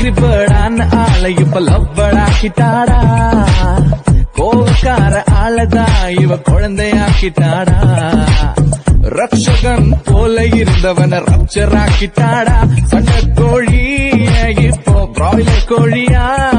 Angry பேர்டான ஆளை இப்ப லவ்வடாக்கிட்டாடா. கோவக்கார ஆளதான் இவ குழந்தையாக்கிட்டாடா. ரக்ஷகன் போல இருந்தவன ரப்சர் ஆக்கிட்டாடா. சண்ட கோழி இப்போ பிராய்லர் கோழியா.